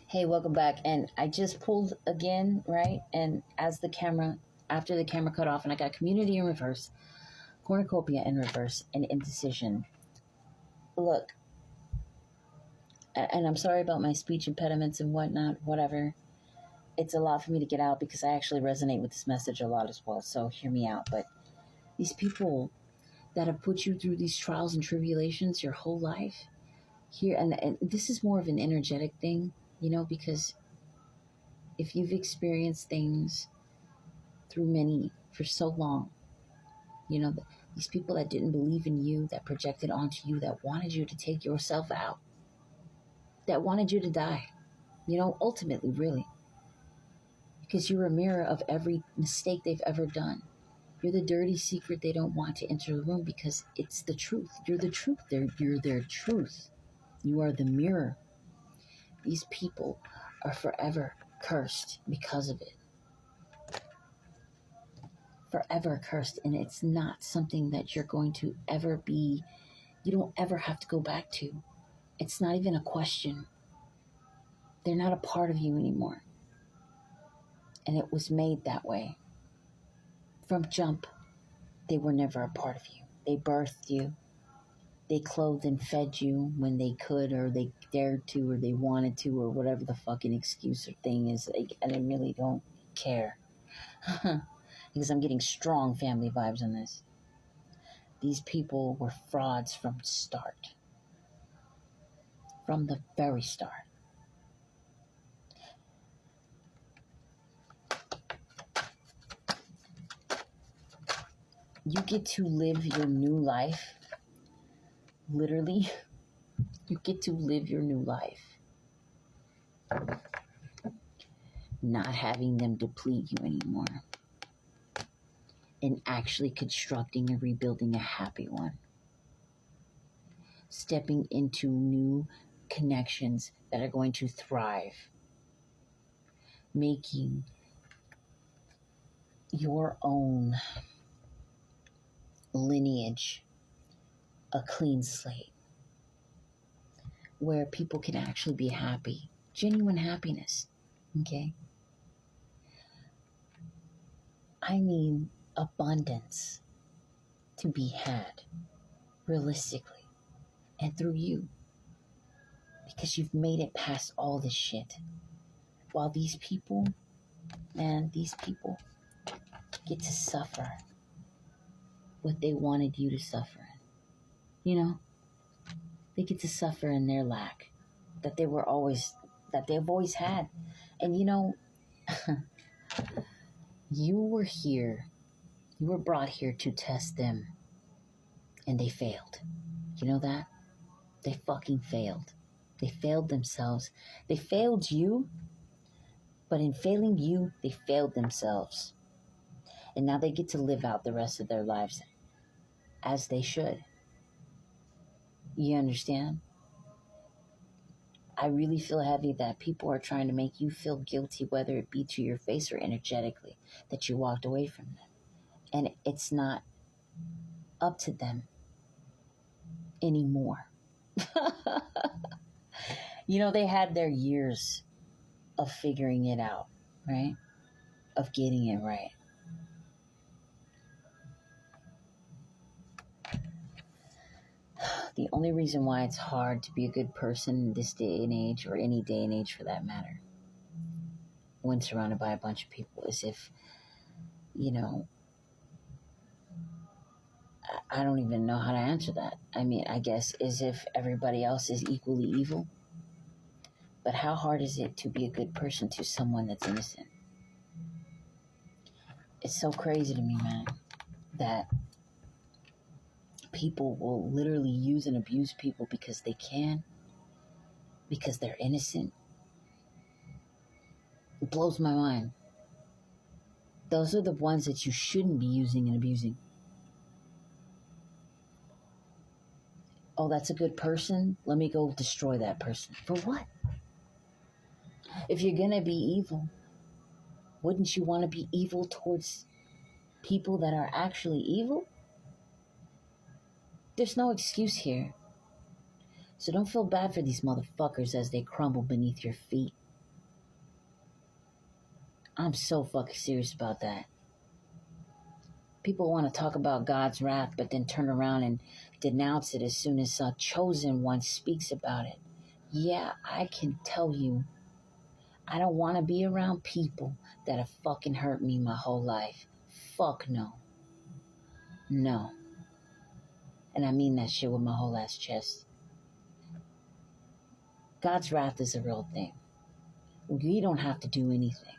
Hey, welcome back. And I just pulled again, right? And after the camera cut off, and I got community in reverse, cornucopia in reverse, and indecision. Look, and I'm sorry about my speech impediments and whatnot, whatever. It's a lot for me to get out because I actually resonate with this message a lot as well. So hear me out. But these people that have put you through these trials and tribulations your whole life, here, and this is more of an energetic thing, because if you've experienced things for so long, these people that didn't believe in you, that projected onto you, that wanted you to take yourself out, that wanted you to die, ultimately, really, because you're a mirror of every mistake they've ever done. You're the dirty secret they don't want to enter the room because it's the truth. You're the truth. You're their truth. You are the mirror. These people are forever cursed because of it. Forever cursed. And it's not something that you're going to ever be, you don't ever have to go back to. It's not even a question. They're not a part of you anymore. And it was made that way. From jump, they were never a part of you. They birthed you. They clothed and fed you when they could, or they dared to, or they wanted to, or whatever the fucking excuse or thing is. And I really don't care. Because I'm getting strong family vibes on this. These people were frauds from the start. From the very start. You get to live your new life. Literally, you get to live your new life. Not having them deplete you anymore. And actually constructing and rebuilding a happy one. Stepping into new connections that are going to thrive. Making your own lineage a clean slate. Where people can actually be happy. Genuine happiness. Okay? I mean abundance to be had. Realistically. And through you. Because you've made it past all this shit. While these people get to suffer what they wanted you to suffer in. They get to suffer in their lack that they've always had. And you were brought here to test them, and they failed. You know that? They fucking failed. They failed themselves. They failed you, but in failing you, they failed themselves. And now they get to live out the rest of their lives as they should. You understand? I really feel heavy that people are trying to make you feel guilty, whether it be to your face or energetically, that you walked away from them. And it's not up to them anymore. They had their years of figuring it out, right? Of getting it right. The only reason why it's hard to be a good person in this day and age, or any day and age for that matter, when surrounded by a bunch of people, is if, I don't even know how to answer that. I mean, I guess as if everybody else is equally evil. But how hard is it to be a good person to someone that's innocent? It's so crazy to me, man, that people will literally use and abuse people because they can, because they're innocent. It blows my mind. Those are the ones that you shouldn't be using and abusing. Oh, that's a good person? Let me go destroy that person. For what? If you're going to be evil, wouldn't you want to be evil towards people that are actually evil? There's no excuse here. So don't feel bad for these motherfuckers as they crumble beneath your feet. I'm so fucking serious about that. People want to talk about God's wrath, but then turn around and denounce it as soon as a chosen one speaks about it. Yeah, I can tell you, I don't want to be around people that have fucking hurt me my whole life. Fuck no. No. And I mean that shit with my whole ass chest. God's wrath is a real thing. We don't have to do anything.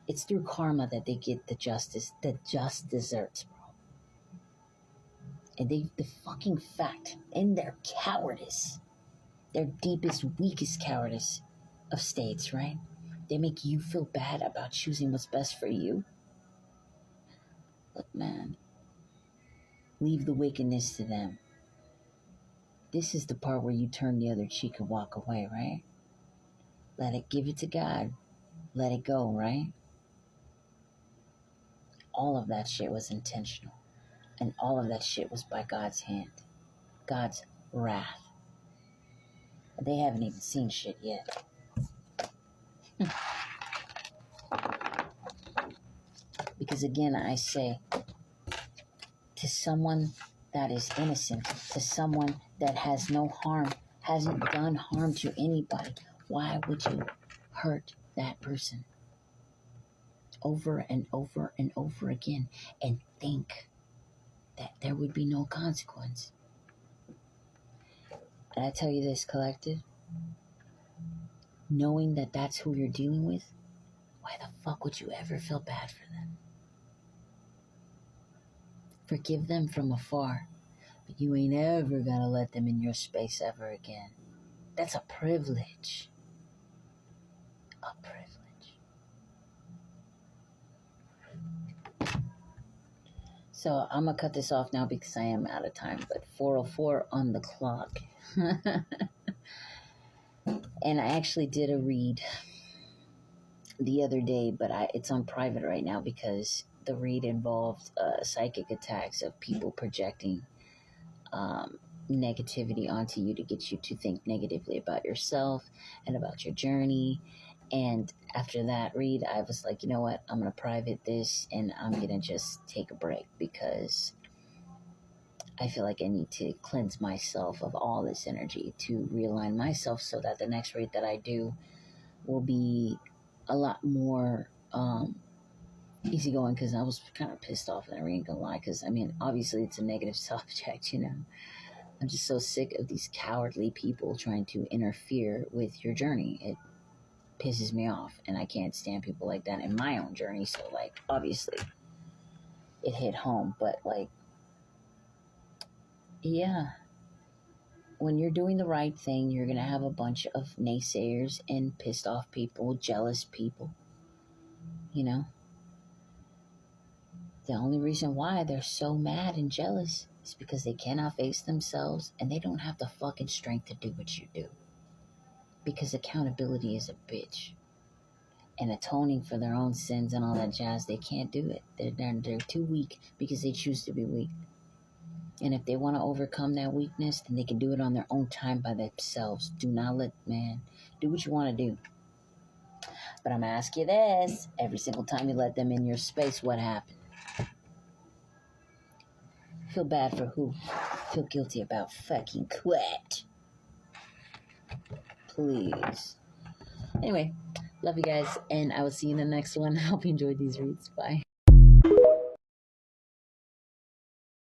It's through karma that they get the justice, the just desserts, bro. And the fucking fact, in their cowardice, their deepest, weakest cowardice of states, right? They make you feel bad about choosing what's best for you. Look, man, leave the wickedness to them. This is the part where you turn the other cheek and walk away, right? Let it, give it to God. Let it go, right? All of that shit was intentional. And all of that shit was by God's hand. God's wrath. And they haven't even seen shit yet. Because again, I say, to someone that is innocent, to someone that has no harm, hasn't done harm to anybody, why would you hurt that person over and over and over again and think that there would be no consequence? And I tell you this, collective, knowing that that's who you're dealing with, why the fuck would you ever feel bad for them? Forgive them from afar, but you ain't ever gonna let them in your space ever again. That's a privilege. A privilege. So I'm gonna cut this off now because I am out of time, but 4:04 on the clock. And I actually did a read the other day, but it's on private right now because the read involved psychic attacks of people projecting negativity onto you to get you to think negatively about yourself and about your journey. And after that read, I was like, you know what? I'm going to private this and I'm going to just take a break because I feel like I need to cleanse myself of all this energy to realign myself so that the next read that I do will be a lot more easygoing, because I was kind of pissed off, and I ain't gonna lie, because I mean, obviously it's a negative subject, you know. I'm just so sick of these cowardly people trying to interfere with your journey. It pisses me off, and I can't stand people like that in my own journey. So, like, obviously it hit home, but like, yeah, when you're doing the right thing, you're gonna have a bunch of naysayers and pissed off people, jealous people, you know. The only reason why they're so mad and jealous is because they cannot face themselves and they don't have the fucking strength to do what you do. Because accountability is a bitch. And atoning for their own sins and all that jazz, they can't do it. They're too weak because they choose to be weak. And if they want to overcome that weakness, then they can do it on their own time by themselves. Do not let, man, do what you want to do. But I'm going to ask you this. Every single time you let them in your space, what happened? Feel bad for who? Feel guilty about fucking quit. Please. Anyway, love you guys, and I will see you in the next one. I hope you enjoyed these reads. Bye.